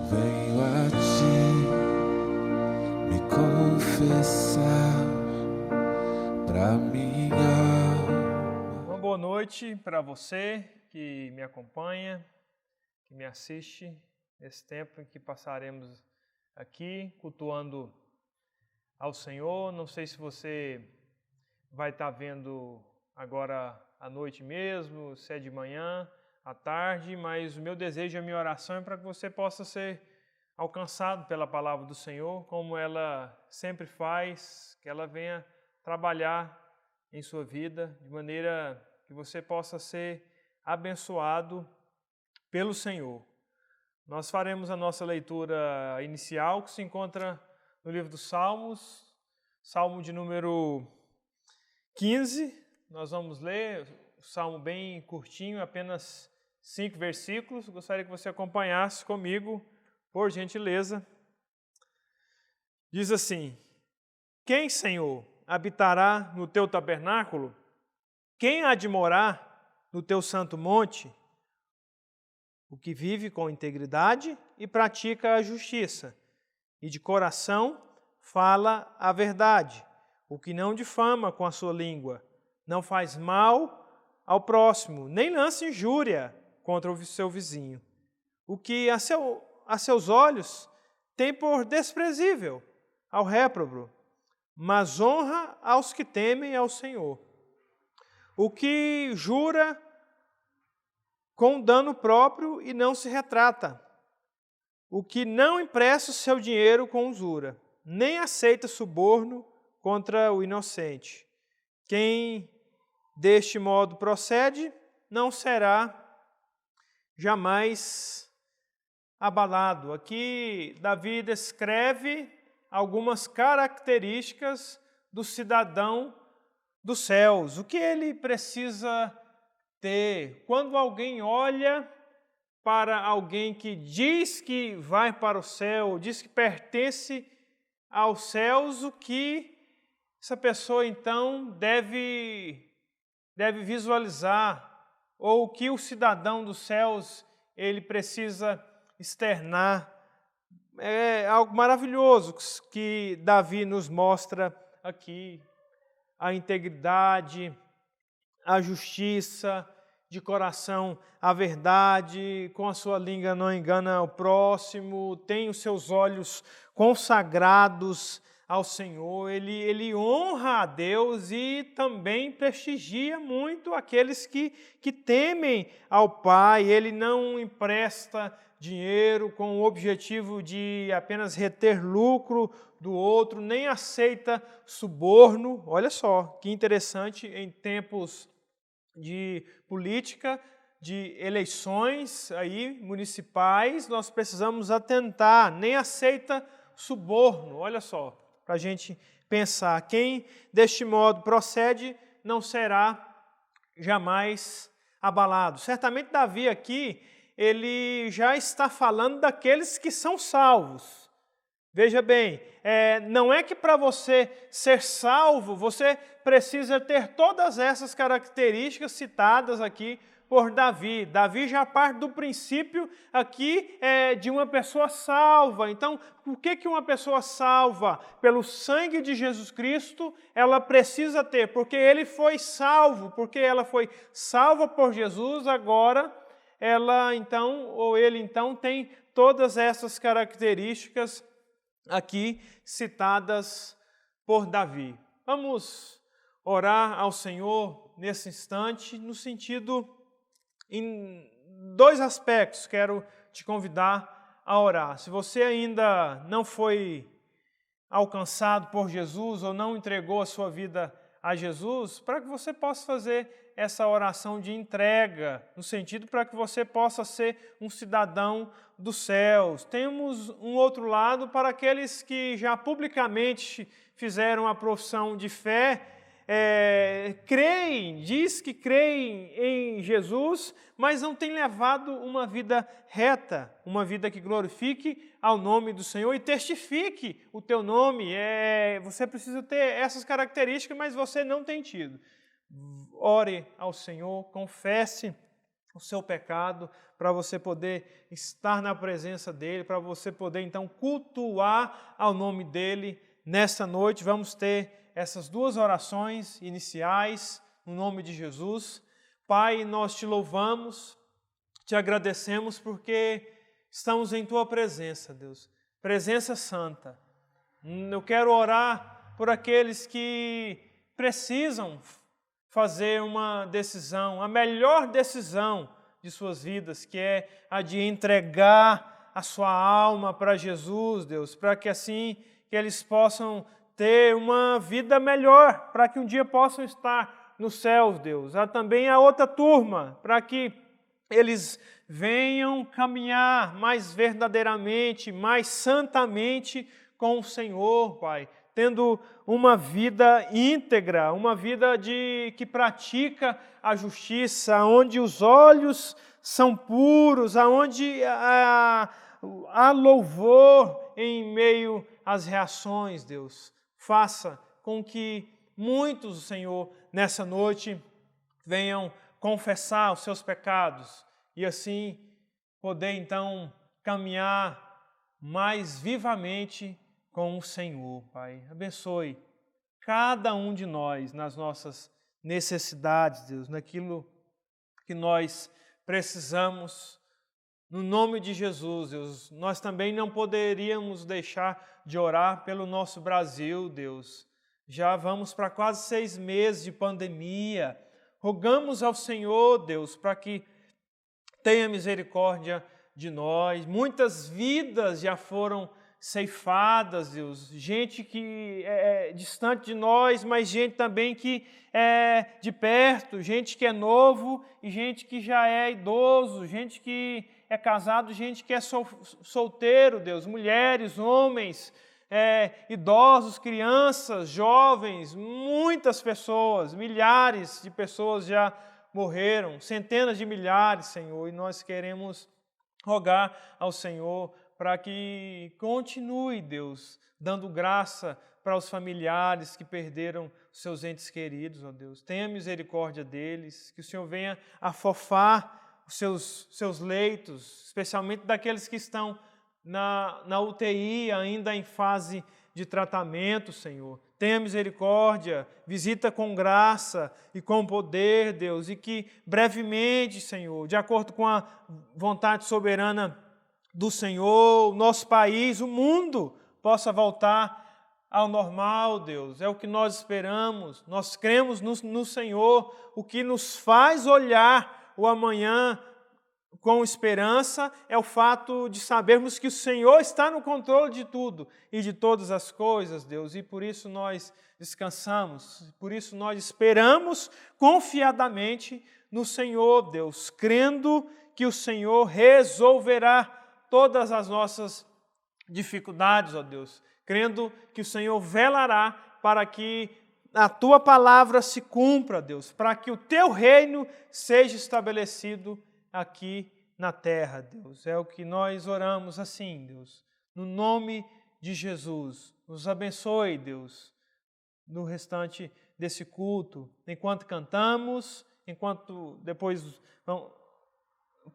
Venho a ti me confessar pra minha alma. Uma boa noite para você que me acompanha, que me assiste nesse tempo em que passaremos aqui cultuando ao Senhor. Não sei se você vai estar vendo agora à noite mesmo, se é de manhã, à tarde, mas o meu desejo e a minha oração é para que você possa ser alcançado pela palavra do Senhor, como ela sempre faz, que ela venha trabalhar em sua vida, de maneira que você possa ser abençoado pelo Senhor. Nós faremos a nossa leitura inicial, que se encontra no livro dos Salmos, Salmo de número 15. Nós vamos ler o salmo bem curtinho, apenas 5 versículos. Gostaria que você acompanhasse comigo, por gentileza. Diz assim: Quem, Senhor, habitará no teu tabernáculo? Quem há de morar no teu santo monte? O que vive com integridade e pratica a justiça, e de coração fala a verdade. O que não difama com a sua língua, não faz mal ao próximo, nem lança injúria contra o seu vizinho. O que a seus olhos tem por desprezível ao réprobo, mas honra aos que temem ao Senhor. O que jura com dano próprio e não se retrata. O que não empresta o seu dinheiro com usura, nem aceita suborno contra o inocente. Quem deste modo procede, não será jamais abalado. Aqui Davi descreve algumas características do cidadão dos céus. O que ele precisa ter? Quando alguém olha para alguém que diz que vai para o céu, diz que pertence aos céus, o que essa pessoa então deve visualizar, ou o que o cidadão dos céus ele precisa externar. É algo maravilhoso que Davi nos mostra aqui: a integridade, a justiça, de coração a verdade, com a sua língua não engana o próximo, tem os seus olhos consagrados ao Senhor, ele honra a Deus e também prestigia muito aqueles que temem ao Pai. Ele não empresta dinheiro com o objetivo de apenas reter lucro do outro, nem aceita suborno. Olha só, que interessante, em tempos de política, de eleições aí municipais, nós precisamos atentar, nem aceita suborno. Olha só, para a gente pensar, quem deste modo procede não será jamais abalado. Certamente Davi aqui, ele já está falando daqueles que são salvos. Veja bem, não é que para você ser salvo, você precisa ter todas essas características citadas aqui por Davi. Davi já parte do princípio aqui de uma pessoa salva. Então, o que uma pessoa salva pelo sangue de Jesus Cristo, ela precisa ter? Porque ele foi salvo, porque ela foi salva por Jesus, agora ela então, ou ele então, tem todas essas características aqui citadas por Davi. Vamos orar ao Senhor nesse instante, no sentido, em 2 aspectos, quero te convidar a orar. Se você ainda não foi alcançado por Jesus ou não entregou a sua vida a Jesus, para que você possa fazer essa oração de entrega, no sentido para que você possa ser um cidadão dos céus. Temos um outro lado para aqueles que já publicamente fizeram a profissão de fé, creem, diz que creem em Jesus, mas não têm levado uma vida reta, uma vida que glorifique ao nome do Senhor e testifique o teu nome. Você precisa ter essas características, mas você não tem tido. Ore ao Senhor, confesse o seu pecado, para você poder estar na presença dEle, para você poder então cultuar ao nome dEle. Nesta noite vamos ter essas duas orações iniciais, no nome de Jesus. Pai, nós te louvamos, te agradecemos porque estamos em Tua presença, Deus, presença santa. Eu quero orar por aqueles que precisam fazer uma decisão, a melhor decisão de suas vidas, que é a de entregar a sua alma para Jesus, Deus, para que assim que eles possam ter uma vida melhor, para que um dia possam estar nos céus, Deus. Há também a outra turma, para que eles venham caminhar mais verdadeiramente, mais santamente com o Senhor, Pai, tendo uma vida íntegra, uma vida que pratica a justiça, onde os olhos são puros, onde há louvor em meio às reações, Deus. Faça com que muitos, Senhor, nessa noite venham confessar os seus pecados e assim poder então caminhar mais vivamente com o Senhor, Pai. Abençoe cada um de nós nas nossas necessidades, Deus, naquilo que nós precisamos. No nome de Jesus, Deus, nós também não poderíamos deixar de orar pelo nosso Brasil, Deus. Já vamos para quase 6 meses de pandemia. Rogamos ao Senhor, Deus, para que tenha misericórdia de nós. Muitas vidas já foram ceifadas, Deus, gente que é distante de nós, mas gente também que é de perto, gente que é novo e gente que já é idoso, gente que é casado, gente que é solteiro, Deus, mulheres, homens, idosos, crianças, jovens, muitas pessoas, milhares de pessoas já morreram, centenas de milhares, Senhor, e nós queremos rogar ao Senhor para que continue, Deus, dando graça para os familiares que perderam seus entes queridos, ó Deus. Tenha misericórdia deles, que o Senhor venha afofar os seus leitos, especialmente daqueles que estão na UTI, ainda em fase de tratamento, Senhor. Tenha misericórdia, visita com graça e com poder, Deus, e que brevemente, Senhor, de acordo com a vontade soberana do Senhor, o nosso país, o mundo possa voltar ao normal, Deus. É o que nós esperamos. Nós cremos no Senhor, o que nos faz olhar o amanhã com esperança é o fato de sabermos que o Senhor está no controle de tudo e de todas as coisas, Deus, e por isso nós descansamos, por isso nós esperamos confiadamente no Senhor, Deus, crendo que o Senhor resolverá todas as nossas dificuldades, ó Deus, crendo que o Senhor velará para que a Tua palavra se cumpra, Deus, para que o Teu reino seja estabelecido aqui na terra, Deus. É o que nós oramos assim, Deus, no nome de Jesus. Nos abençoe, Deus, no restante desse culto, enquanto cantamos, enquanto depois,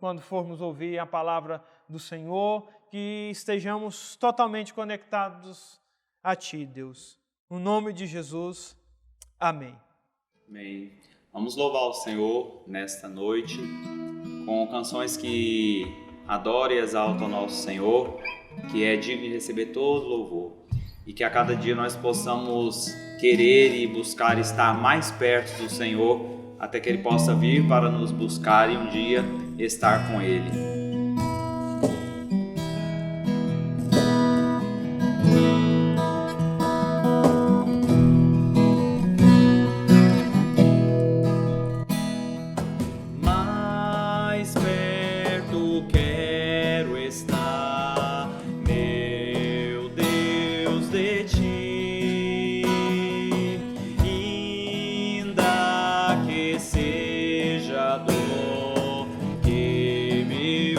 quando formos ouvir a palavra do Senhor, que estejamos totalmente conectados a Ti, Deus. No nome de Jesus, amém. Amém. Vamos louvar o Senhor nesta noite com canções que adoram e exaltam o nosso Senhor, que é digno de receber todo louvor. E que a cada dia nós possamos querer e buscar estar mais perto do Senhor, até que Ele possa vir para nos buscar e um dia estar com Ele. Seja a dor que me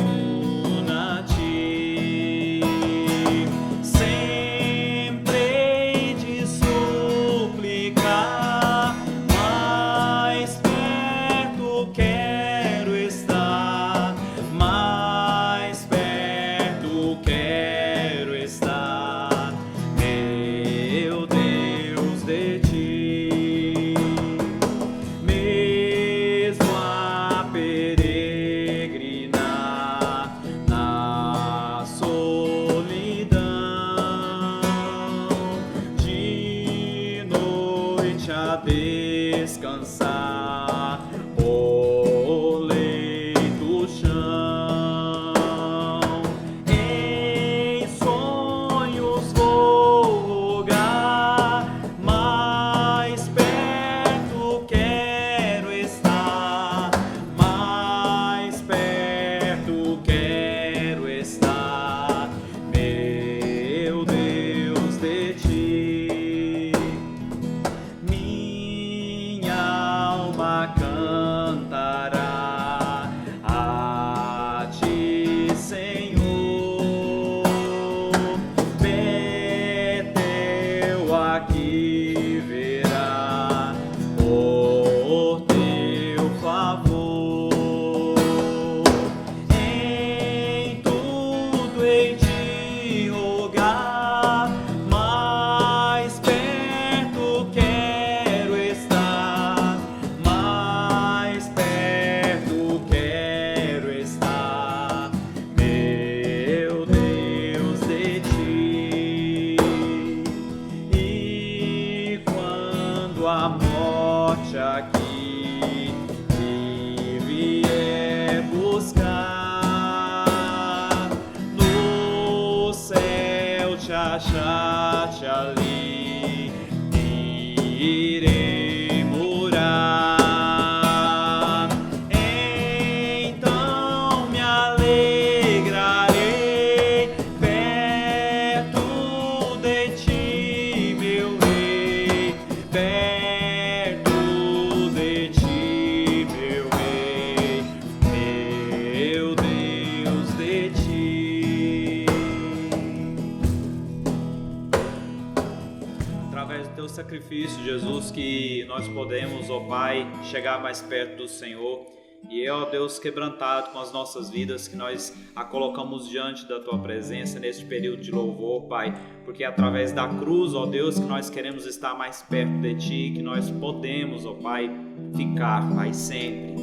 sacrifício, Jesus, que nós podemos, ó Pai, chegar mais perto do Senhor. E é, ó Deus, quebrantado com as nossas vidas, que nós a colocamos diante da Tua presença neste período de louvor, Pai, porque é através da cruz, ó Deus, que nós queremos estar mais perto de Ti, que nós podemos, ó Pai, ficar, Pai, sempre.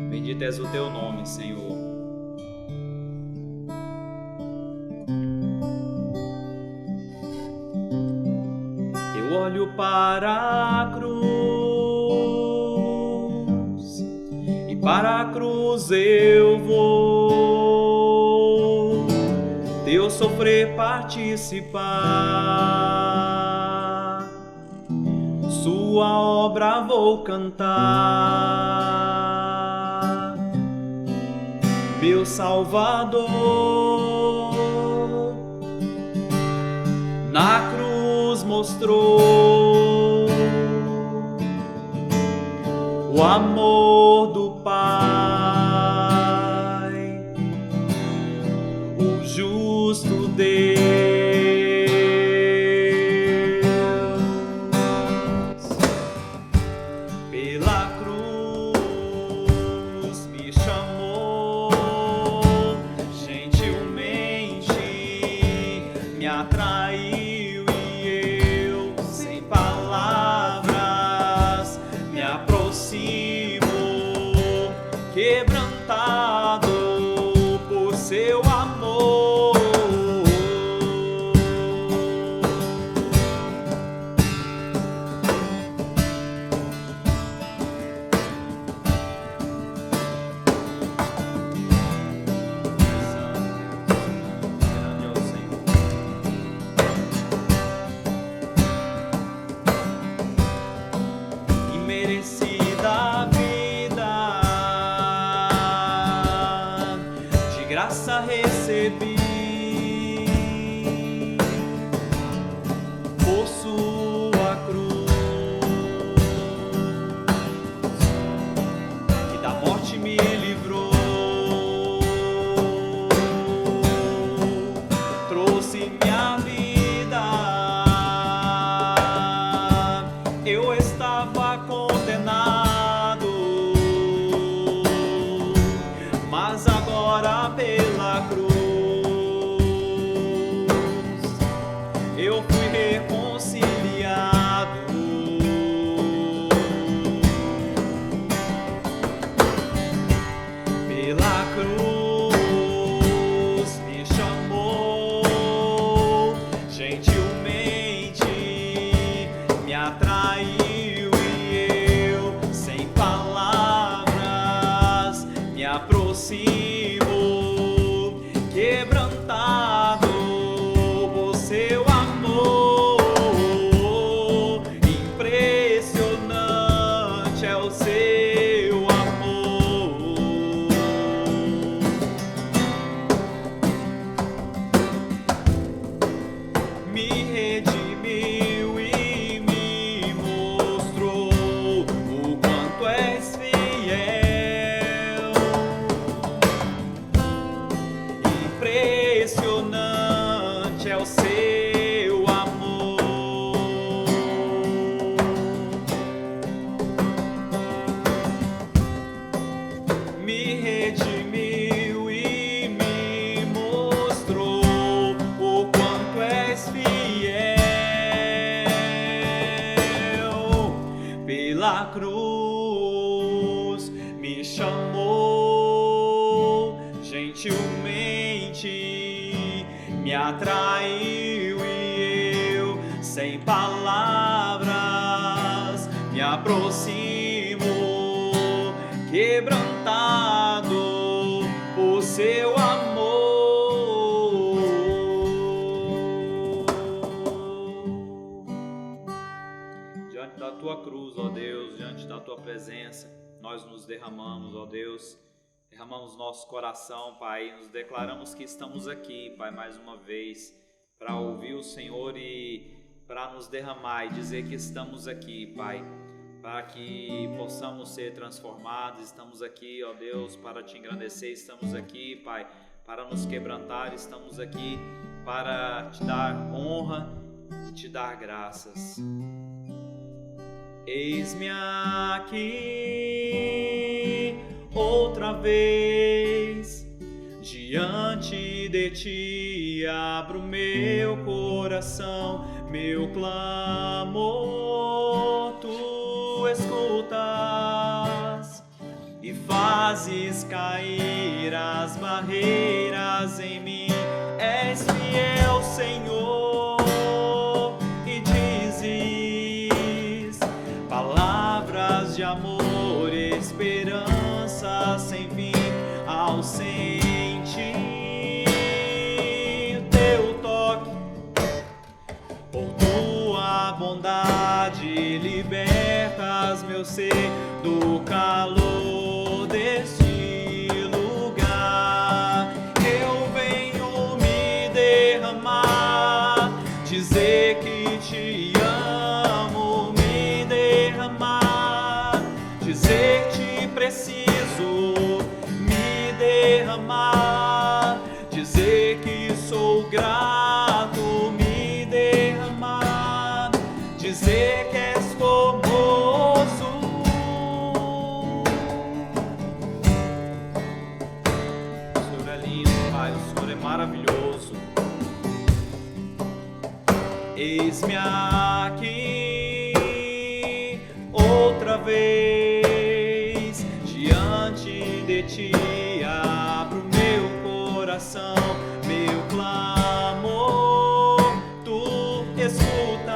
Bendito és o Teu nome, Senhor. Eu olho para a cruz e para a cruz eu vou, teu sofrer participar, sua obra vou cantar, meu Salvador na cruz mostrou o amor do Pai, o justo Deus. Pela cruz me chamou, gentilmente me atraiu. Quebrantado por seu amor, grande é o Senhor. Imerecida graça recebi por sua cruz, que da morte me livrou, trouxe minha vida. Eu estava condenado, mas agora pela cruz eu fui reconciliado. Pela cruz me chamou, gentilmente me atraiu e eu, sem palavras, me aproximo, quebrantado por seu amor. Impressionante é o seu amor. Me redimiu e me mostrou o quanto és fiel. Impressionante é o seu amor. Me redimiu e me mostrou o quanto és fiel. Pela cruz me chamou, gentilmente me atraiu e eu, sem palavras, me aproximo, quebrantado por seu amor. Diante da tua cruz, ó Deus, diante da tua presença, nós nos derramamos, ó Deus. Derramamos nosso coração, Pai, nos declaramos que estamos aqui, Pai, mais uma vez, para ouvir o Senhor e para nos derramar e dizer que estamos aqui, Pai, para que possamos ser transformados. Estamos aqui, ó Deus, para te engrandecer, estamos aqui, Pai, para nos quebrantar, estamos aqui para te dar honra e te dar graças. Eis-me aqui outra vez, diante de ti abro meu coração, meu clamor tu escutas e fazes cair as barreiras em mim. És fiel, Senhor, e dizes palavras de amor, esperança sem fim ao sentir o teu toque. Por tua bondade libertas meu ser do calor deste lugar. Eu venho me derramar, dizer que te amo, me derramar, dizer que preciso, me derramar, dizer que sou grato, me derramar, dizer que és formoso. O Senhor é lindo, Pai, o Senhor é maravilhoso. Eis-me aqui outra vez, diante de ti abro meu coração, meu clamor tu escutas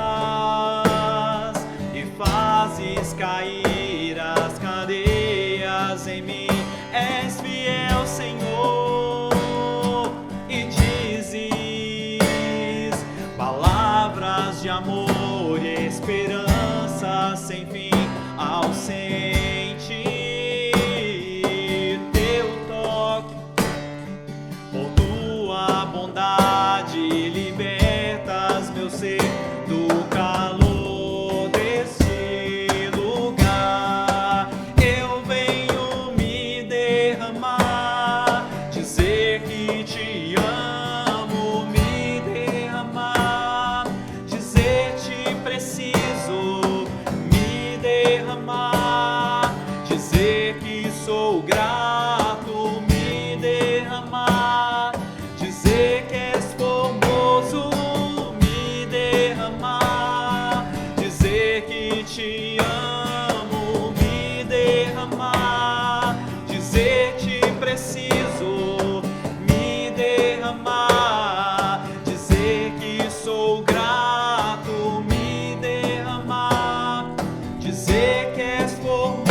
e fazes cair as cadeias em mim. És fiel, Senhor, e dizes palavras de amor e esperança sem fim ao sentir teu toque. Por tua bondade libertas meu ser do calor desse lugar. Eu venho me derramar, dizer que te amo, me derramar, dizer te preciso, me derramar, dizer que sou grato, me derramar, dizer que és formoso, me derramar, dizer que te amo, me derramar, dizer te preciso, me derramar, dizer que sou grato, me derramar, dizer que és formoso.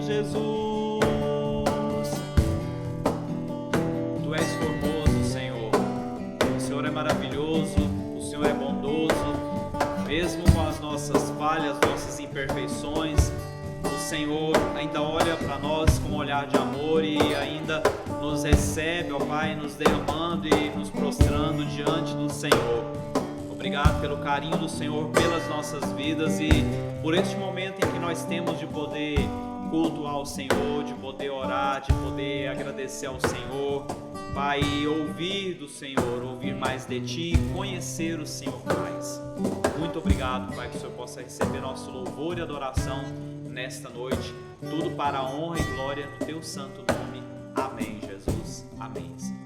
Jesus, tu és formoso, Senhor. O Senhor é maravilhoso, o Senhor é bondoso, mesmo com as nossas falhas, nossas imperfeições. O Senhor ainda olha para nós com um olhar de amor e ainda nos recebe, ó Pai, nos derramando e nos prostrando diante do Senhor. Obrigado pelo carinho do Senhor pelas nossas vidas e por este momento em que nós temos de poder cultuar o Senhor, de poder orar, de poder agradecer ao Senhor, Pai, ouvir do Senhor, ouvir mais de Ti, conhecer o Senhor mais. Muito obrigado, Pai, que o Senhor possa receber nosso louvor e adoração nesta noite, tudo para a honra e glória do Teu santo nome. Amém, Jesus. Amém, Senhor.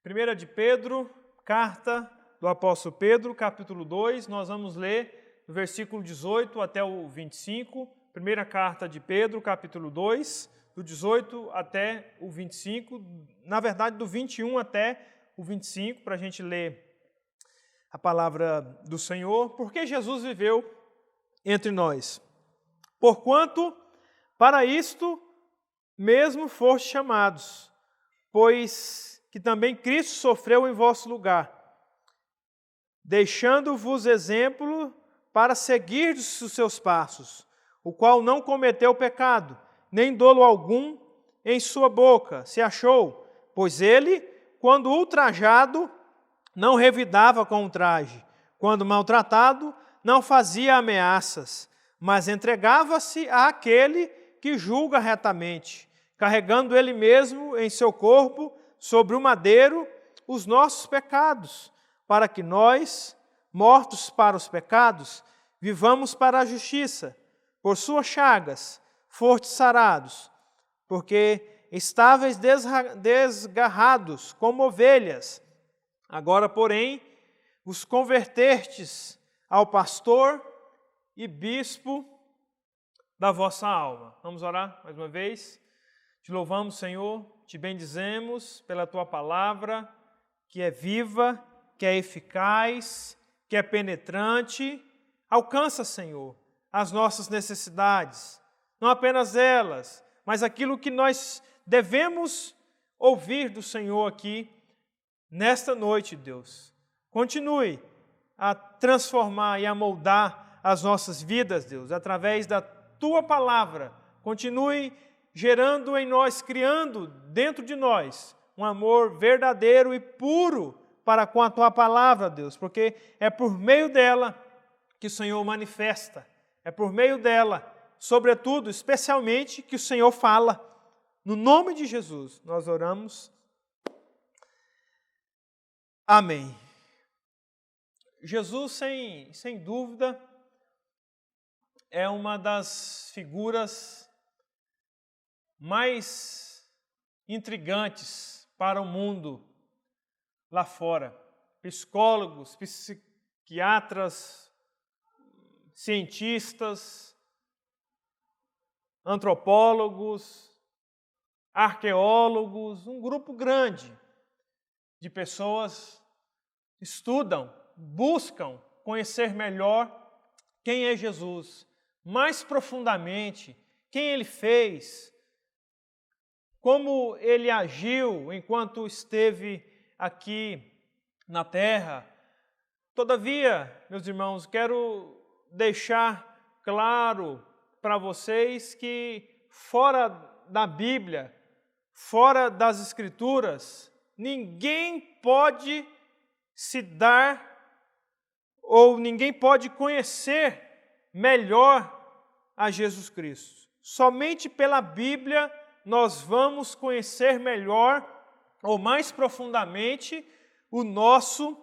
1 de Pedro, carta do apóstolo Pedro, capítulo 2, nós vamos ler do versículo 18 até o 25, primeira carta de Pedro, capítulo 2, do 18 até o 25, na verdade do 21 até o 25, para a gente ler a palavra do Senhor. Porque Jesus viveu entre nós. Porquanto para isto mesmo fostes chamados, pois que também Cristo sofreu em vosso lugar, deixando-vos exemplo para seguirdes os seus passos, o qual não cometeu pecado, nem dolo algum em sua boca se achou, pois ele, quando ultrajado, não revidava com o traje, quando maltratado, não fazia ameaças, mas entregava-se àquele que julga retamente, carregando Ele mesmo em seu corpo, sobre o madeiro, os nossos pecados, para que nós, mortos para os pecados, vivamos para a justiça. Por suas chagas, fostes sarados, porque estáveis desgarrados como ovelhas. Agora, porém, vos convertestes ao pastor e bispo da vossa alma. Vamos orar mais uma vez? Te louvamos, Senhor, te bendizemos pela Tua palavra, que é viva, que é eficaz, que é penetrante. Alcança, Senhor, as nossas necessidades, não apenas elas, mas aquilo que nós devemos ouvir do Senhor aqui, nesta noite, Deus. Continue a transformar e a moldar as nossas vidas, Deus, através da Tua palavra. Continue gerando em nós, criando dentro de nós, um amor verdadeiro e puro para com a Tua palavra, Deus, porque é por meio dela que o Senhor manifesta, é por meio dela, sobretudo, especialmente, que o Senhor fala. No nome de Jesus, nós oramos. Amém. Jesus, sem dúvida, é uma das figuras mais intrigantes para o mundo lá fora. Psicólogos, psiquiatras, cientistas, antropólogos, arqueólogos, um grupo grande de pessoas estudam, buscam conhecer melhor quem é Jesus, mais profundamente, quem Ele fez, como Ele agiu enquanto esteve aqui na terra. Todavia, meus irmãos, quero deixar claro para vocês que fora da Bíblia, fora das Escrituras, ninguém pode se dar ou ninguém pode conhecer melhor a Jesus Cristo. Somente pela Bíblia nós vamos conhecer melhor ou mais profundamente o nosso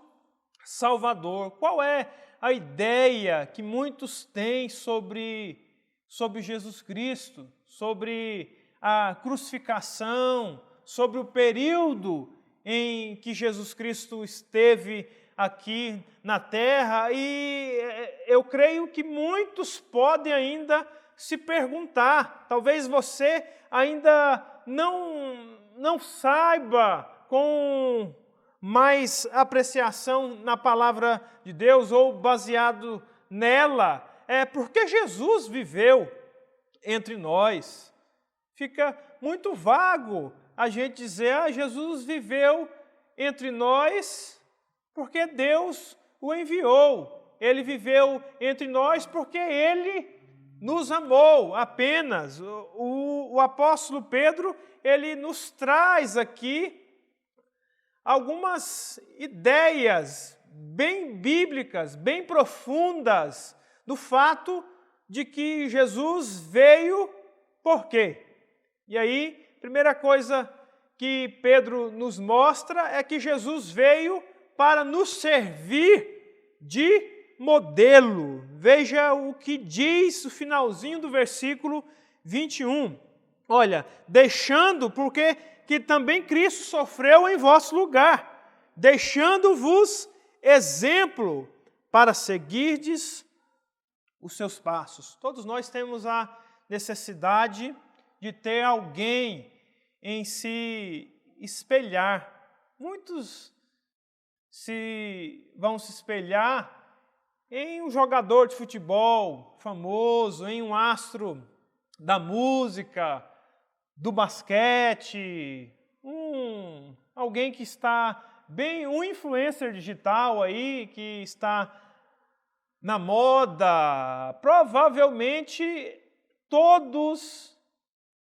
Salvador. Qual é a ideia que muitos têm sobre Jesus Cristo, sobre a crucificação, sobre o período em que Jesus Cristo esteve aqui na terra? E eu creio que muitos podem ainda se perguntar, talvez você ainda não saiba com mais apreciação na palavra de Deus ou baseado nela, porque Jesus viveu entre nós. Fica muito vago a gente dizer, Jesus viveu entre nós porque Deus o enviou. Ele viveu entre nós porque Ele nos amou apenas. O apóstolo Pedro, ele nos traz aqui algumas ideias bem bíblicas, bem profundas, do fato de que Jesus veio por quê? E aí, primeira coisa que Pedro nos mostra é que Jesus veio para nos servir de modelo. Veja o que diz o finalzinho do versículo 21. Olha, deixando, porque que também Cristo sofreu em vosso lugar, deixando-vos exemplo para seguirdes os seus passos. Todos nós temos a necessidade de ter alguém em se espelhar. Muitos vão se espelhar em um jogador de futebol famoso, em um astro da música, do basquete, alguém que está bem, um influencer digital aí, que está na moda. Provavelmente todos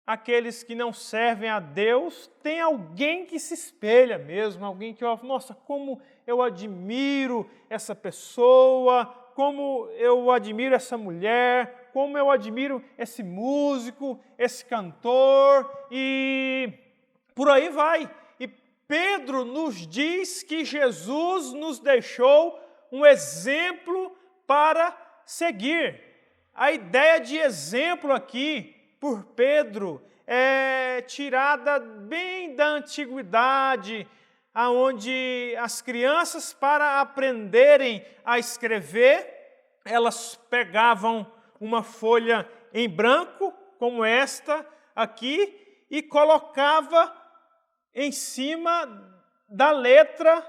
aqueles que não servem a Deus têm alguém que se espelha mesmo, alguém que, nossa, como eu admiro essa pessoa, como eu admiro essa mulher, como eu admiro esse músico, esse cantor, e por aí vai. E Pedro nos diz que Jesus nos deixou um exemplo para seguir. A ideia de exemplo aqui, por Pedro, é tirada bem da antiguidade, onde as crianças, para aprenderem a escrever, elas pegavam uma folha em branco, como esta aqui, e colocava em cima da letra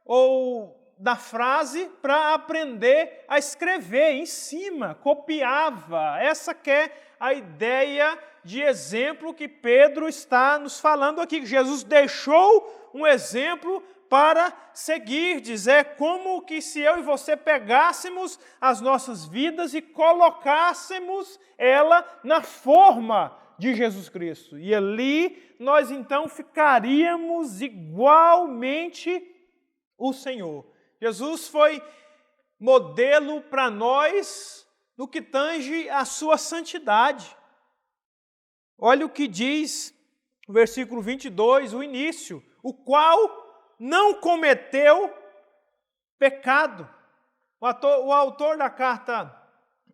ou da frase para aprender a escrever em cima, copiava. Essa que é a ideia de exemplo que Pedro está nos falando aqui. Jesus deixou um exemplo para seguir, dizer como que se eu e você pegássemos as nossas vidas e colocássemos ela na forma de Jesus Cristo. E ali nós então ficaríamos igualmente o Senhor. Jesus foi modelo para nós no que tange a sua santidade. Olha o que diz o versículo 22, o início, o qual não cometeu pecado. O autor da carta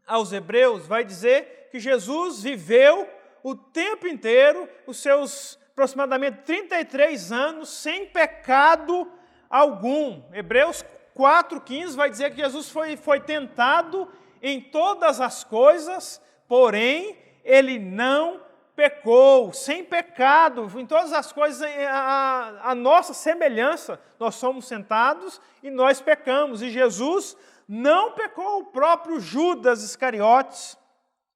aos Hebreus vai dizer que Jesus viveu o tempo inteiro, os seus aproximadamente 33 anos, sem pecado algum. Hebreus 4,15 vai dizer que Jesus foi tentado em todas as coisas, porém ele não pecou, sem pecado, em todas as coisas, a nossa semelhança, nós somos tentados e nós pecamos, e Jesus não pecou. O próprio Judas Iscariotes,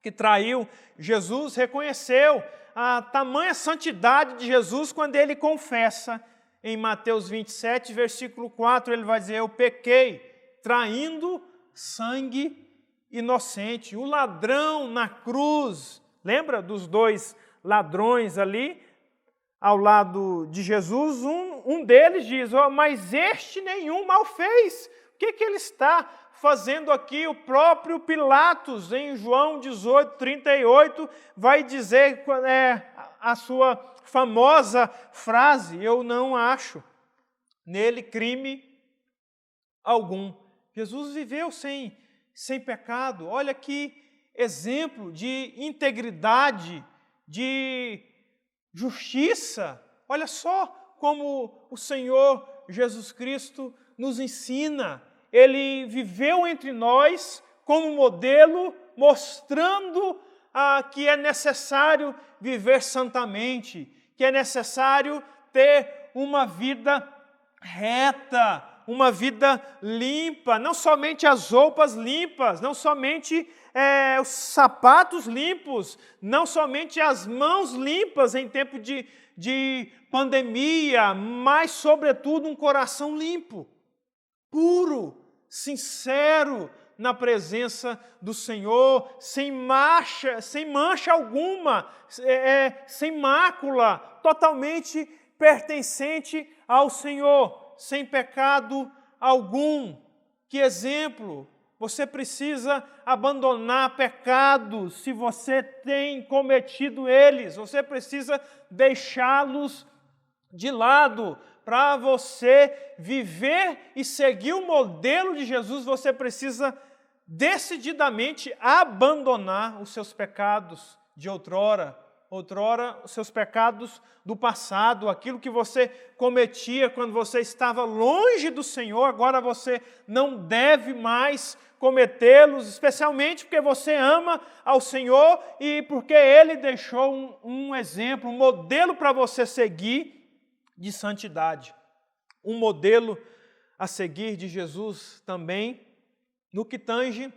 que traiu Jesus, reconheceu a tamanha santidade de Jesus quando ele confessa em Mateus 27, versículo 4, ele vai dizer: eu pequei, traindo sangue inocente. O ladrão na cruz, lembra dos dois ladrões ali, ao lado de Jesus? Um deles diz: mas este nenhum mal fez. O que ele está fazendo aqui? O próprio Pilatos, em João 18, 38, vai dizer a sua famosa frase: eu não acho nele crime algum. Jesus viveu sem pecado. Olha que exemplo de integridade, de justiça. Olha só como o Senhor Jesus Cristo nos ensina. Ele viveu entre nós como modelo, mostrando que é necessário viver santamente, que é necessário ter uma vida reta, uma vida limpa, não somente as roupas limpas, não somente os sapatos limpos, não somente as mãos limpas em tempo de pandemia, mas, sobretudo, um coração limpo, puro, sincero na presença do Senhor, sem mancha alguma, sem mácula, totalmente pertencente ao Senhor, sem pecado algum. Que exemplo! Você precisa abandonar pecados se você tem cometido eles. Você precisa deixá-los de lado. Para você viver e seguir o modelo de Jesus, você precisa decididamente abandonar os seus pecados de outrora, os seus pecados do passado, aquilo que você cometia quando você estava longe do Senhor, agora você não deve mais cometê-los, especialmente porque você ama ao Senhor e porque Ele deixou um exemplo, um modelo para você seguir de santidade. Um modelo a seguir de Jesus também, no que tange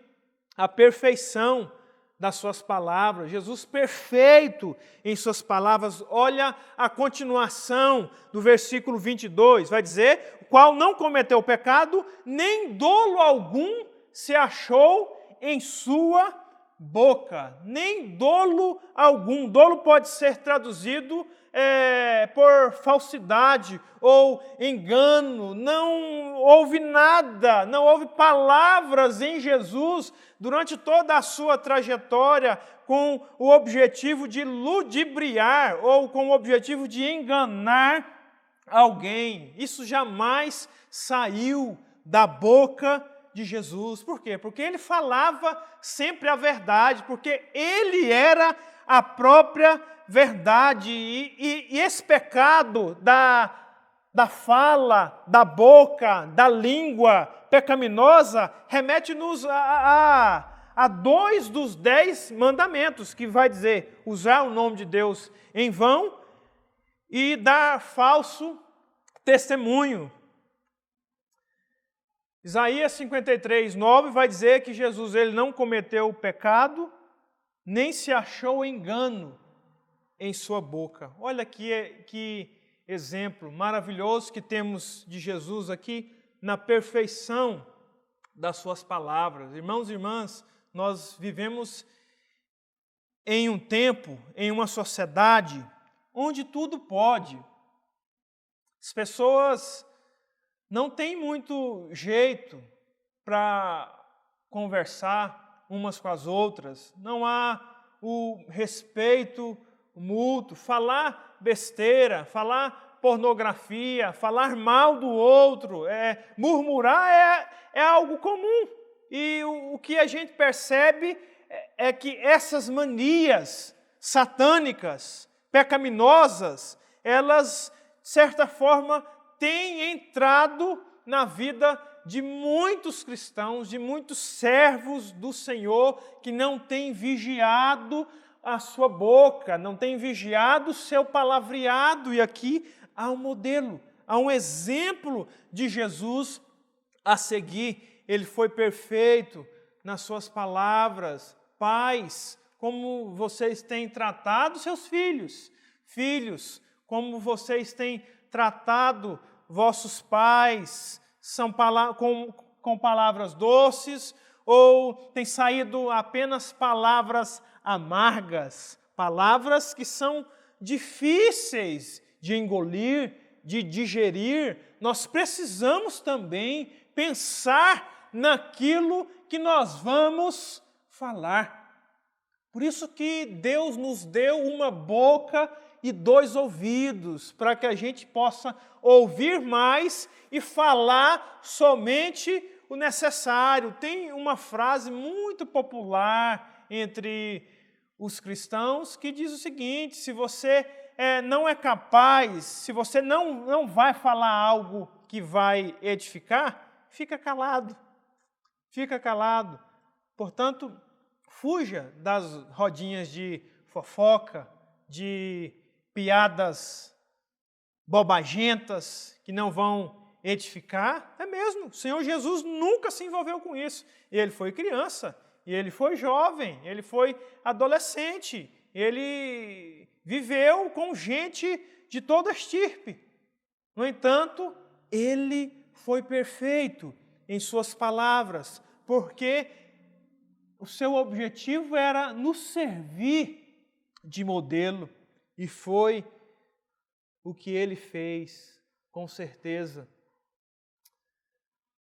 a perfeição das suas palavras. Jesus perfeito em suas palavras. Olha a continuação do versículo 22, vai dizer: o qual não cometeu pecado, nem dolo algum se achou em sua boca. Nem dolo algum. Dolo pode ser traduzido por falsidade ou engano, não houve nada, não houve palavras em Jesus durante toda a sua trajetória com o objetivo de ludibriar ou com o objetivo de enganar alguém. Isso jamais saiu da boca de Jesus. Por quê? Porque ele falava sempre a verdade, porque ele era a própria verdade. E esse pecado da fala, da boca, da língua pecaminosa, remete-nos a 2 dos 10 mandamentos, que vai dizer usar o nome de Deus em vão e dar falso testemunho. Isaías 53, 9 vai dizer que Jesus ele não cometeu pecado, nem se achou engano em sua boca. Olha que exemplo maravilhoso que temos de Jesus aqui na perfeição das suas palavras. Irmãos e irmãs, nós vivemos em um tempo, em uma sociedade, onde tudo pode. As pessoas não têm muito jeito para conversar umas com as outras, não há o respeito mútuo, falar besteira, falar pornografia, falar mal do outro, murmurar é algo comum. E o que a gente percebe é que essas manias satânicas, pecaminosas, elas, de certa forma, têm entrado na vida de muitos cristãos, de muitos servos do Senhor, que não têm vigiado a sua boca, não têm vigiado o seu palavreado. E aqui há um modelo, há um exemplo de Jesus a seguir. Ele foi perfeito nas suas palavras. Pais, como vocês têm tratado seus filhos. Filhos, como vocês têm tratado vossos pais. São com palavras doces ou tem saído apenas palavras amargas, palavras que são difíceis de engolir, de digerir? Nós precisamos também pensar naquilo que nós vamos falar. Por isso que Deus nos deu uma boca e 2 ouvidos, para que a gente possa ouvir mais e falar somente o necessário. Tem uma frase muito popular entre os cristãos que diz o seguinte: se você não é capaz, se você não vai falar algo que vai edificar, fica calado. Fica calado. Portanto, fuja das rodinhas de fofoca, de piadas bobagentas que não vão edificar. É mesmo, o Senhor Jesus nunca se envolveu com isso. Ele foi criança, e ele foi jovem, ele foi adolescente, ele viveu com gente de toda estirpe. No entanto, ele foi perfeito em suas palavras, porque o seu objetivo era nos servir de modelo, e foi o que ele fez, com certeza.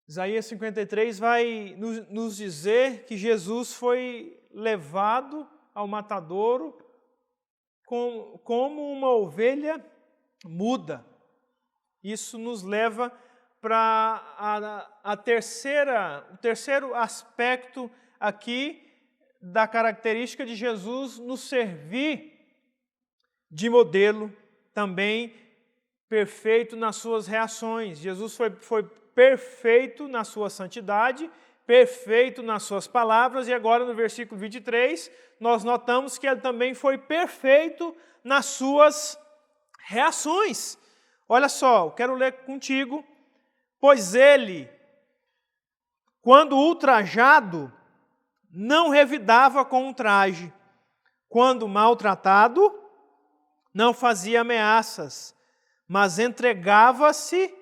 Isaías 53 vai nos dizer que Jesus foi levado ao matadouro como uma ovelha muda. Isso nos leva para o terceiro aspecto aqui da característica de Jesus nos servir de modelo, também perfeito nas suas reações. Jesus foi perfeito na sua santidade, perfeito nas suas palavras, e agora no versículo 23, nós notamos que ele também foi perfeito nas suas reações. Olha só, eu quero ler contigo. Pois ele, quando ultrajado, não revidava com um traje. Quando maltratado, não fazia ameaças, mas entregava-se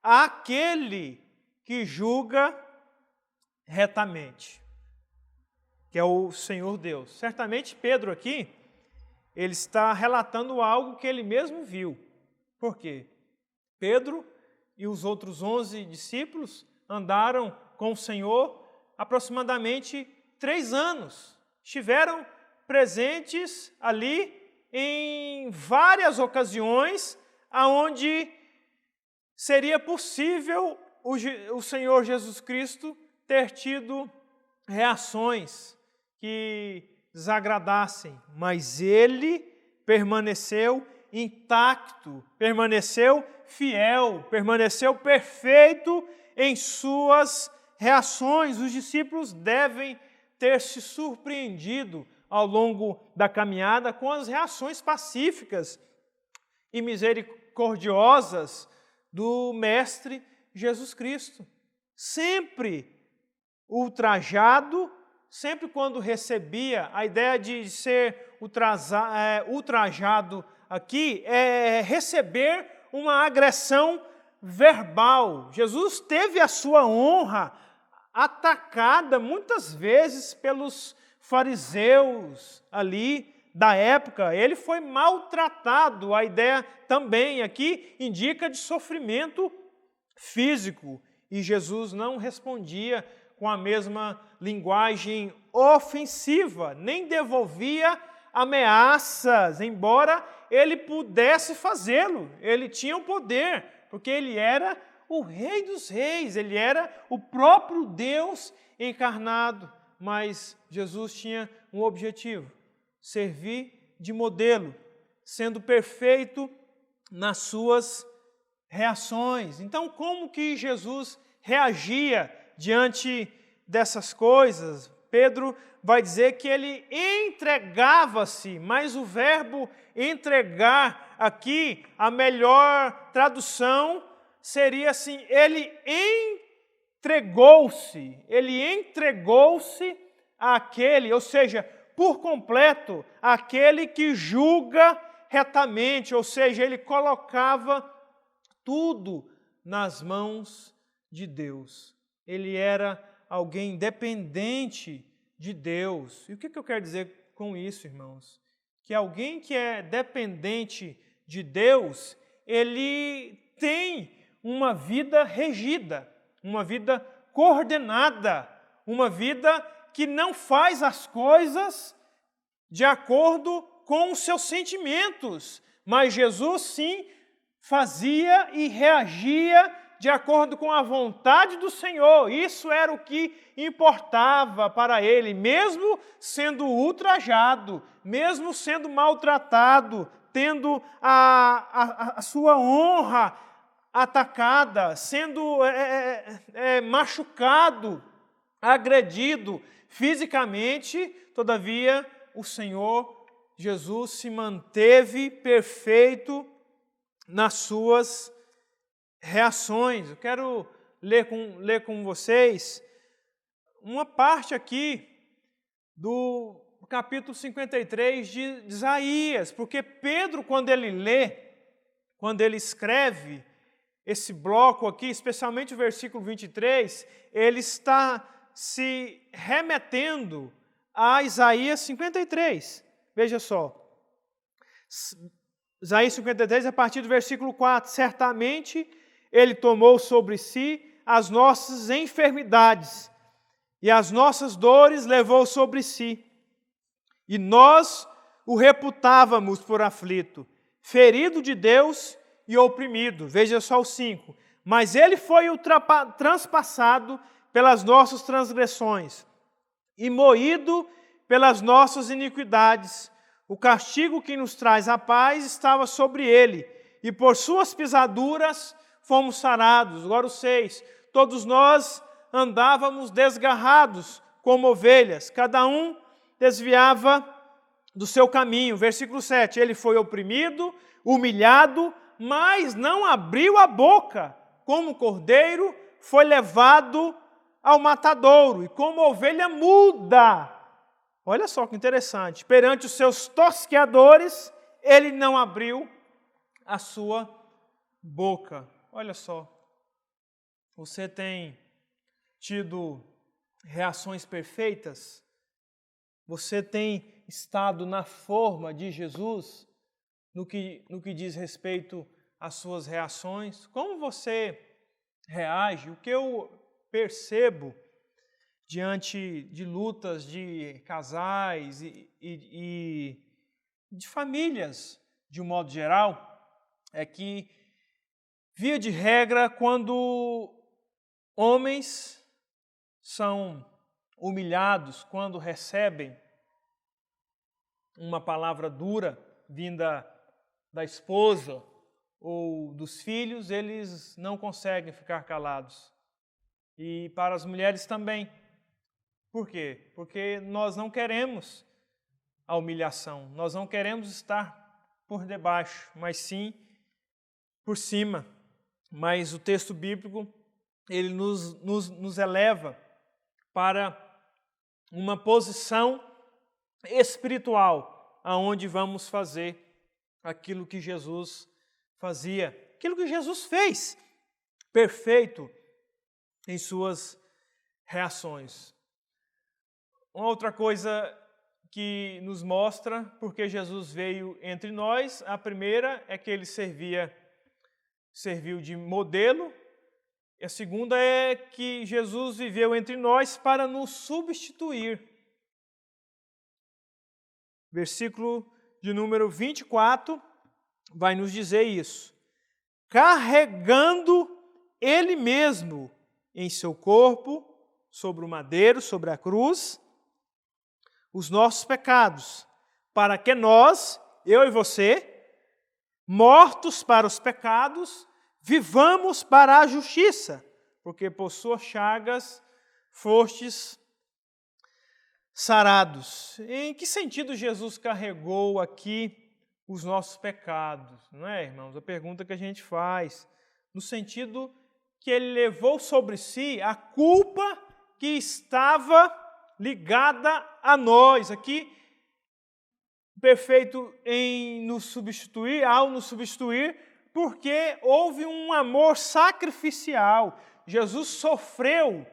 àquele que julga retamente, que é o Senhor Deus. Certamente Pedro aqui, ele está relatando algo que ele mesmo viu. Por quê? Pedro e os outros 11 discípulos andaram com o Senhor aproximadamente 3 anos. Estiveram presentes ali em várias ocasiões onde seria possível o Senhor Jesus Cristo ter tido reações que desagradassem, mas ele permaneceu intacto, permaneceu fiel, permaneceu perfeito em suas reações. Os discípulos devem ter se surpreendido ao longo da caminhada com as reações pacíficas e misericordiosas do Mestre Jesus Cristo. Sempre ultrajado, sempre quando recebia, a ideia de ser ultrajado aqui é receber uma agressão verbal. Jesus teve a sua honra atacada muitas vezes pelos fariseus ali da época. Ele foi maltratado. A ideia também aqui indica de sofrimento físico. E Jesus não respondia com a mesma linguagem ofensiva, nem devolvia ameaças, embora ele pudesse fazê-lo. Ele tinha o poder, porque ele era o Rei dos Reis, ele era o próprio Deus encarnado. Mas Jesus tinha um objetivo: servir de modelo, sendo perfeito nas suas reações. Então, como que Jesus reagia diante dessas coisas? Pedro vai dizer que ele entregava-se, mas o verbo entregar aqui, a melhor tradução seria assim: ele entregou-se àquele, ou seja, por completo, àquele que julga retamente, ou seja, ele colocava tudo nas mãos de Deus. Ele era alguém dependente de Deus. E o que eu quero dizer com isso, irmãos? Que alguém que é dependente de Deus, ele tem uma vida regida, uma vida coordenada, uma vida que não faz as coisas de acordo com os seus sentimentos. Mas Jesus, sim, fazia e reagia de acordo com a vontade do Senhor. Isso era o que importava para ele, mesmo sendo ultrajado, mesmo sendo maltratado, tendo a sua honra atacada, sendo machucado, agredido fisicamente. Todavia, o Senhor Jesus se manteve perfeito nas suas reações. Eu quero ler com vocês uma parte aqui do capítulo 53 de Isaías, porque Pedro, quando ele escreve esse bloco aqui, especialmente o versículo 23, ele está se remetendo a Isaías 53. Veja só. Isaías 53, a partir do versículo 4. Certamente ele tomou sobre si as nossas enfermidades e as nossas dores levou sobre si. E nós o reputávamos por aflito, ferido de Deus e oprimido. Veja só o 5. Mas ele foi transpassado pelas nossas transgressões e moído pelas nossas iniquidades. O castigo que nos traz a paz estava sobre ele, e por suas pisaduras fomos sarados. Agora o 6. Todos nós andávamos desgarrados como ovelhas, cada um desviava do seu caminho. Versículo 7. Ele foi oprimido, humilhado, mas não abriu a boca. Como cordeiro foi levado ao matadouro, e como ovelha muda. Olha só que interessante. Perante os seus tosqueadores, ele não abriu a sua boca. Olha só. Você tem tido reações perfeitas? Você tem estado na forma de Jesus no que diz respeito às suas reações? Como você reage? O que eu percebo diante de lutas de casais e de famílias, de um modo geral, é que, via de regra, quando homens são humilhados, quando recebem uma palavra dura vinda da esposa ou dos filhos, eles não conseguem ficar calados. E para as mulheres também. Por quê? Porque nós não queremos a humilhação, nós não queremos estar por debaixo, mas sim por cima. Mas o texto bíblico, ele nos eleva para uma posição espiritual, aonde vamos fazer aquilo que Jesus fazia, aquilo que Jesus fez, perfeito em suas reações. Uma outra coisa que nos mostra porque Jesus veio entre nós, a primeira é que ele serviu de modelo, e a segunda é que Jesus viveu entre nós para nos substituir. Versículo de número 24 vai nos dizer isso. Carregando Ele mesmo em seu corpo, sobre o madeiro, sobre a cruz, os nossos pecados, para que nós, eu e você, mortos para os pecados, vivamos para a justiça, porque por suas chagas fostes sarados. Em que sentido Jesus carregou aqui os nossos pecados? Não é, irmãos? A pergunta que a gente faz. No sentido que ele levou sobre si a culpa que estava ligada a nós. Aqui, perfeito em nos substituir, ao nos substituir, porque houve um amor sacrificial. Jesus sofreu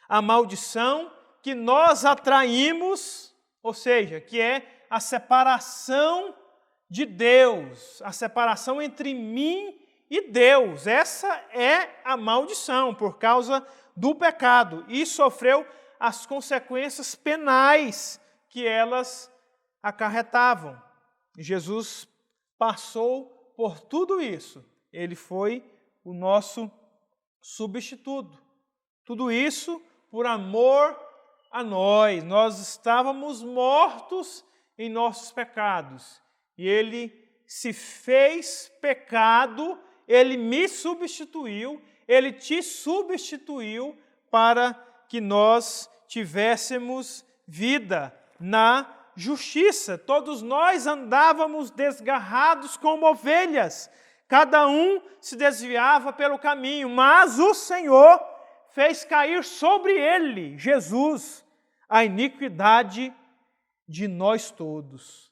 a maldição que nós atraímos, ou seja, que é a separação de Deus, a separação entre mim e Deus. Essa é a maldição por causa do pecado. E sofreu as consequências penais que elas acarretavam. Jesus passou por tudo isso. Ele foi o nosso substituto. Tudo isso por amor a nós. Nós estávamos mortos em nossos pecados. E Ele se fez pecado, Ele me substituiu, Ele te substituiu para que nós tivéssemos vida na justiça. Todos nós andávamos desgarrados como ovelhas, cada um se desviava pelo caminho, mas o Senhor fez cair sobre ele, Jesus, a iniquidade de nós todos.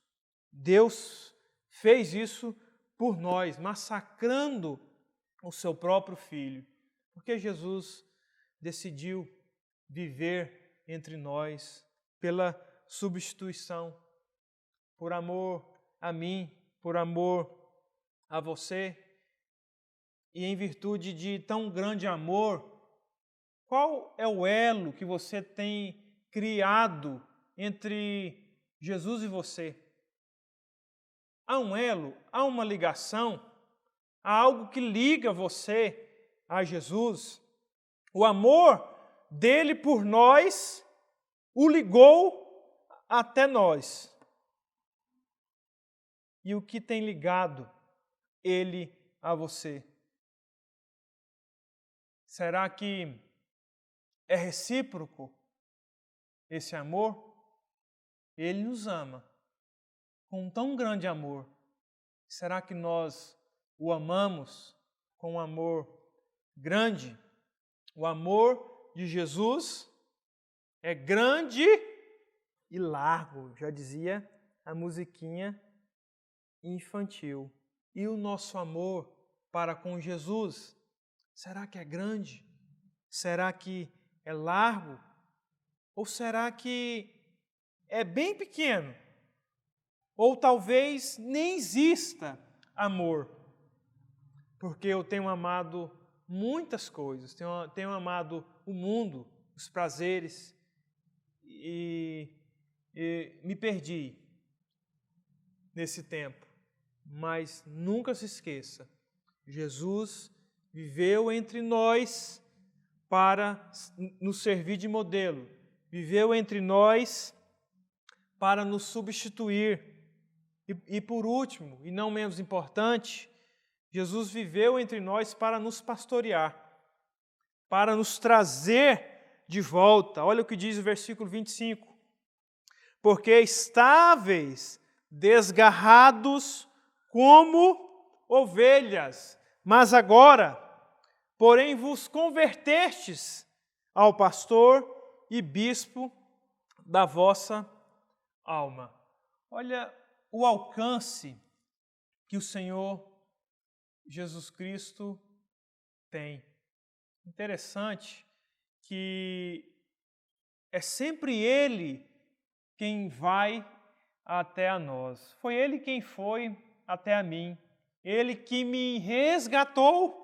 Deus fez isso por nós, massacrando o seu próprio Filho, porque Jesus decidiu viver entre nós pela substituição, por amor a mim, por amor a você, e em virtude de tão grande amor, qual é o elo que você tem criado entre Jesus e você? Há um elo, há uma ligação, há algo que liga você a Jesus. O amor dele por nós o ligou até nós. E o que tem ligado ele a você? Será que é recíproco esse amor? Ele nos ama com um tão grande amor. Será que nós o amamos com um amor grande? O amor de Jesus é grande e largo, já dizia a musiquinha infantil. E o nosso amor para com Jesus, será que é grande? Será que é largo? Ou será que é bem pequeno, ou talvez nem exista amor, porque eu tenho amado muitas coisas, tenho amado o mundo, os prazeres, e me perdi nesse tempo. Mas nunca se esqueça, Jesus viveu entre nós para nos servir de modelo, viveu entre nós para nos substituir. E por último, e não menos importante, Jesus viveu entre nós para nos pastorear, para nos trazer de volta. Olha o que diz o versículo 25. Porque estáveis desgarrados como ovelhas, mas agora, porém, vos convertestes ao pastor e bispo da vossa alma. Olha o alcance que o Senhor Jesus Cristo tem. Interessante que é sempre Ele quem vai até a nós. Foi Ele quem foi até a mim. Ele que me resgatou.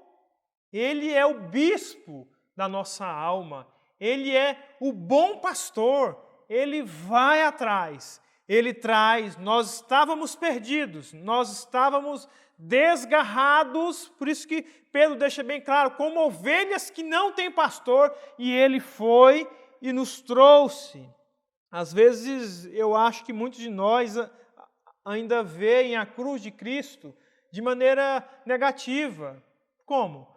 Ele é o bispo da nossa alma. Ele é o bom pastor. Ele vai atrás. Ele traz. Nós estávamos perdidos. Nós estávamos desgarrados. Por isso que Pedro deixa bem claro, como ovelhas que não têm pastor. E Ele foi e nos trouxe. Às vezes eu acho que muitos de nós ainda veem a cruz de Cristo de maneira negativa. Como?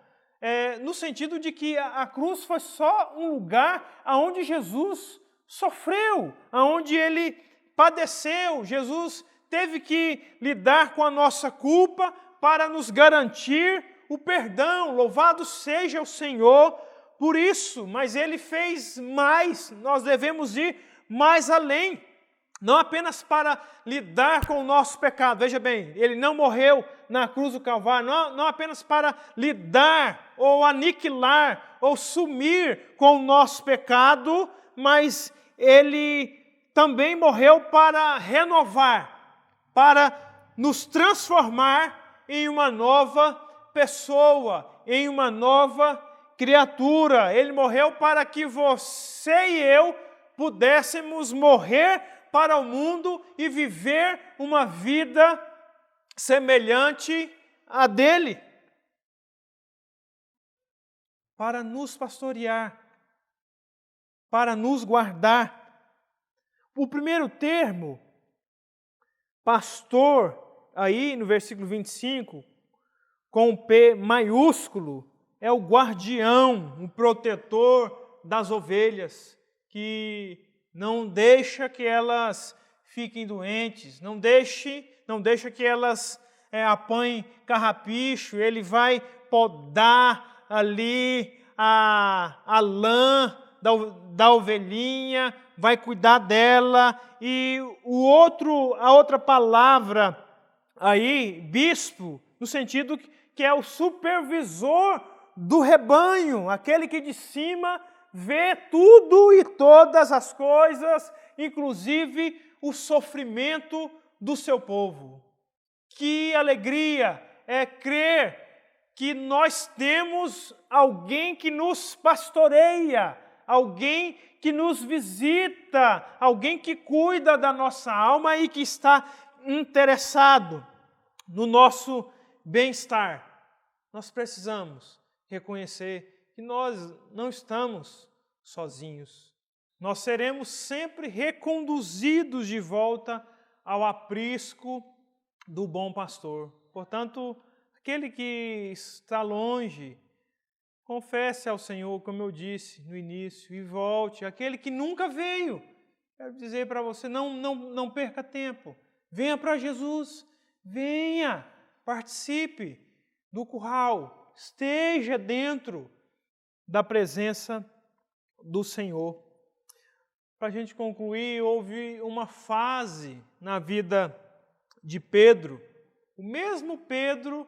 No sentido de que a cruz foi só um lugar onde Jesus sofreu, onde Ele padeceu. Jesus teve que lidar com a nossa culpa para nos garantir o perdão. Louvado seja o Senhor por isso, mas Ele fez mais. Nós devemos ir mais além, não apenas para lidar com o nosso pecado. Veja bem, Ele não morreu na cruz do Calvário, não apenas para lidar ou aniquilar ou sumir com o nosso pecado, mas Ele também morreu para renovar, para nos transformar em uma nova pessoa, em uma nova criatura. Ele morreu para que você e eu pudéssemos morrer para o mundo e viver uma vida semelhante à dele, para nos pastorear, para nos guardar. O primeiro termo, pastor, aí no versículo 25, com P maiúsculo, é o guardião, o protetor das ovelhas, que não deixa que elas fiquem doentes, não deixa que elas apanhem carrapicho. Ele vai podar ali a lã da ovelhinha, vai cuidar dela. E a outra palavra aí, bispo, no sentido que é o supervisor do rebanho, aquele que de cima vê tudo e todas as coisas, inclusive o sofrimento do seu povo. Que alegria é crer que nós temos alguém que nos pastoreia, alguém que nos visita, alguém que cuida da nossa alma e que está interessado no nosso bem-estar. Nós precisamos reconhecer que nós não estamos sozinhos. Nós seremos sempre reconduzidos de volta ao aprisco do bom pastor. Portanto, aquele que está longe, confesse ao Senhor, como eu disse no início, e volte. Aquele que nunca veio, quero dizer para você, não perca tempo. Venha para Jesus, venha, participe do curral, esteja dentro da presença do Senhor. Para a gente concluir, houve uma fase na vida de Pedro, o mesmo Pedro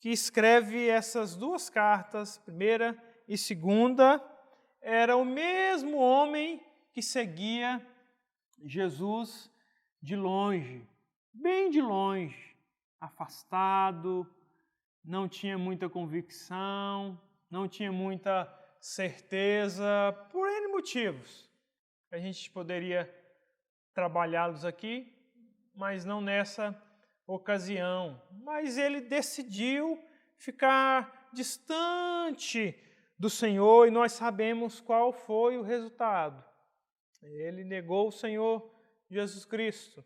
que escreve essas duas cartas, primeira e segunda, era o mesmo homem que seguia Jesus de longe, bem de longe, afastado, não tinha muita convicção, não tinha muita certeza, por N motivos. A gente poderia trabalhá-los aqui, mas não nessa ocasião. Mas ele decidiu ficar distante do Senhor e nós sabemos qual foi o resultado. Ele negou o Senhor Jesus Cristo.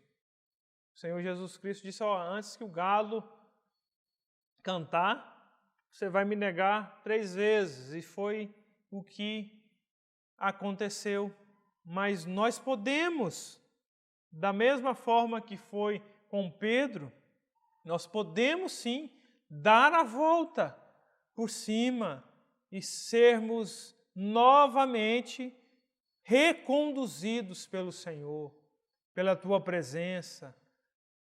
O Senhor Jesus Cristo disse, antes que o galo cantar, você vai me negar 3 vezes. E foi o que aconteceu. Mas nós podemos, da mesma forma que foi com Pedro, nós podemos sim dar a volta por cima e sermos novamente reconduzidos pelo Senhor, pela Tua presença.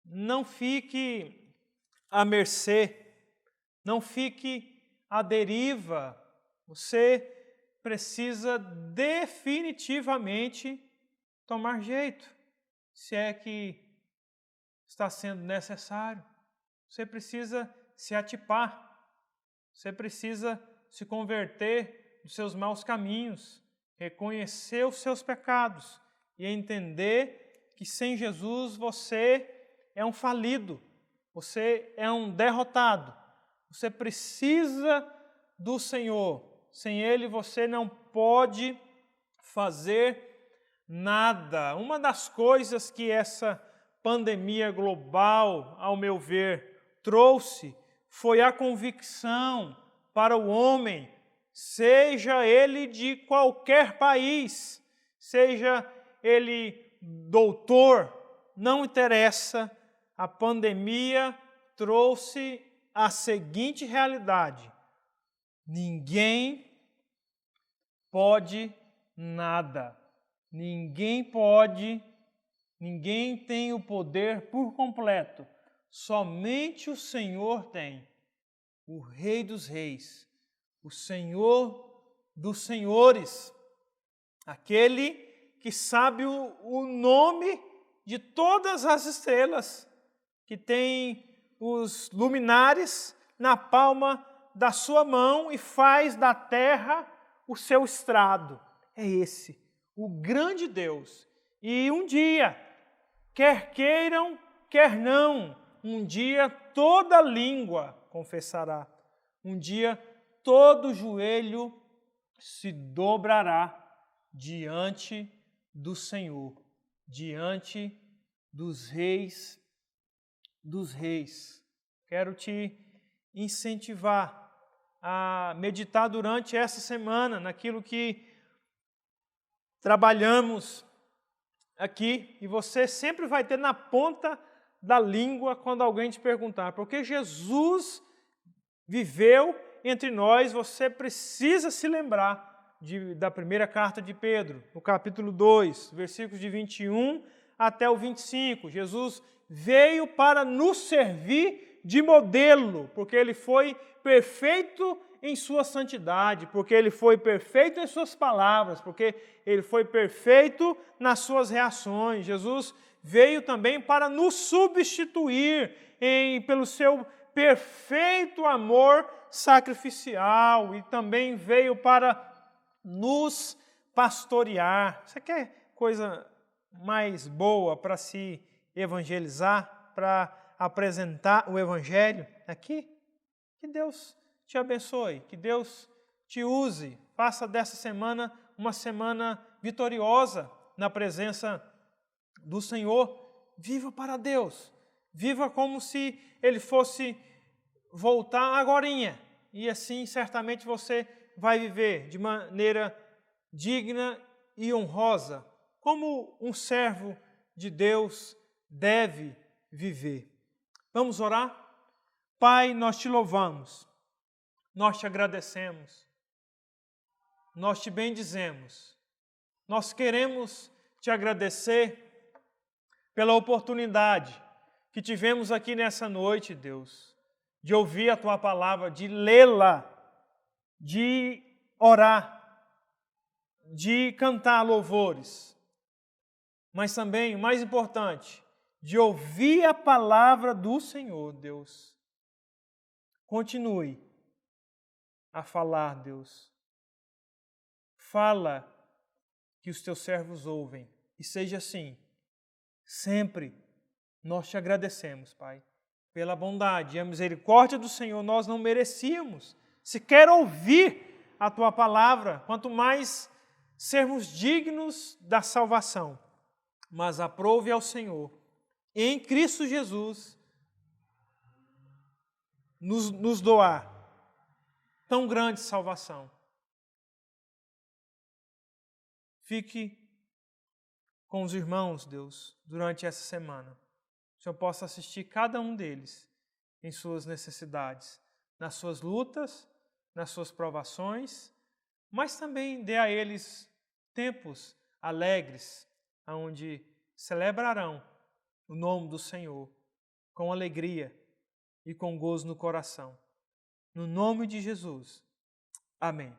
Não fique à mercê, não fique à deriva. Você precisa definitivamente tomar jeito, se é que está sendo necessário. Você precisa se atipar, você precisa se converter dos seus maus caminhos, reconhecer os seus pecados e entender que sem Jesus você é um falido, você é um derrotado. Você precisa do Senhor. Sem Ele você não pode fazer nada. Uma das coisas que essa pandemia global, ao meu ver, trouxe foi a convicção para o homem, seja ele de qualquer país, seja ele doutor, não interessa, a pandemia trouxe a seguinte realidade: ninguém pode nada, ninguém tem o poder por completo, somente o Senhor tem, o Rei dos Reis, o Senhor dos Senhores, aquele que sabe o nome de todas as estrelas, que tem os luminares na palma da sua mão e faz da terra o seu estrado. É esse, o grande Deus. E um dia, quer queiram, quer não, um dia toda língua confessará, um dia todo joelho se dobrará diante do Senhor, diante dos reis dos reis. Quero te incentivar a meditar durante essa semana naquilo que trabalhamos aqui, e você sempre vai ter na ponta da língua quando alguém te perguntar, porque Jesus viveu entre nós. Você precisa se lembrar da primeira carta de Pedro, no capítulo 2, versículos de 21 até o 25. Jesus veio para nos servir de modelo, porque Ele foi perfeito em sua santidade, porque Ele foi perfeito em suas palavras, porque Ele foi perfeito nas suas reações. Jesus veio também para nos substituir pelo seu perfeito amor sacrificial, e também veio para nos pastorear. Você quer coisa mais boa para se evangelizar, para apresentar o Evangelho aqui? Que Deus te abençoe, que Deus te use, faça dessa semana uma semana vitoriosa na presença do Senhor. Viva para Deus, viva como se Ele fosse voltar agorinha, e assim certamente você vai viver de maneira digna e honrosa, como um servo de Deus deve viver. Vamos orar? Pai, nós te louvamos, nós te agradecemos, nós te bendizemos, nós queremos te agradecer pela oportunidade que tivemos aqui nessa noite, Deus, de ouvir a Tua palavra, de lê-la, de orar, de cantar louvores. mas também, o mais importante, de ouvir a palavra do Senhor, Deus. Continue a falar, Deus. Fala que os teus servos ouvem. E seja assim. Sempre nós te agradecemos, Pai, pela bondade e a misericórdia do Senhor. Nós não merecíamos sequer ouvir a tua palavra, quanto mais sermos dignos da salvação. Mas aprove ao Senhor, em Cristo Jesus, nos doar tão grande salvação. Fique com os irmãos, Deus, durante essa semana. Que o Senhor possa assistir cada um deles em suas necessidades, nas suas lutas, nas suas provações, mas também dê a eles tempos alegres, onde celebrarão o nome do Senhor com alegria e com gozo no coração. No nome de Jesus. Amém.